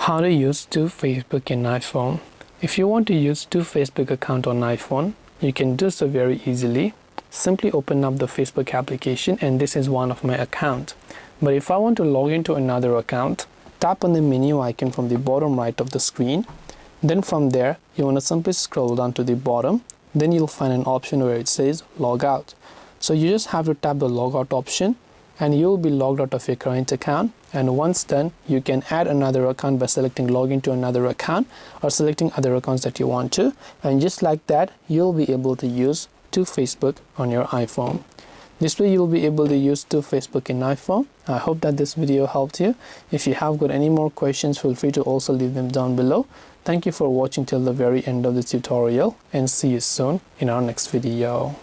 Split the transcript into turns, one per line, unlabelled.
How to use two Facebook in iPhone. If you want to use two Facebook accounts on iPhone, you can do so very easily. Simply open up the Facebook application, and this is one of my accounts. But if I want to log into another account, tap on the menu icon from the bottom right of the screen. Then from there, you want to simply scroll down to the bottom. Then you'll find an option where it says log out. So you just have to tap the log out option, and you'll be logged out of your current account. And once done, you can add another account by selecting login to another account or selecting other accounts that you want to. And just like that, you'll be able to use two Facebook on your iPhone. This way you'll be able to use two Facebook in iPhone. I hope that this video helped you. If you have got any more questions, feel free to also leave them down below. Thank you for watching till the very end of the tutorial, and see you soon in our next video.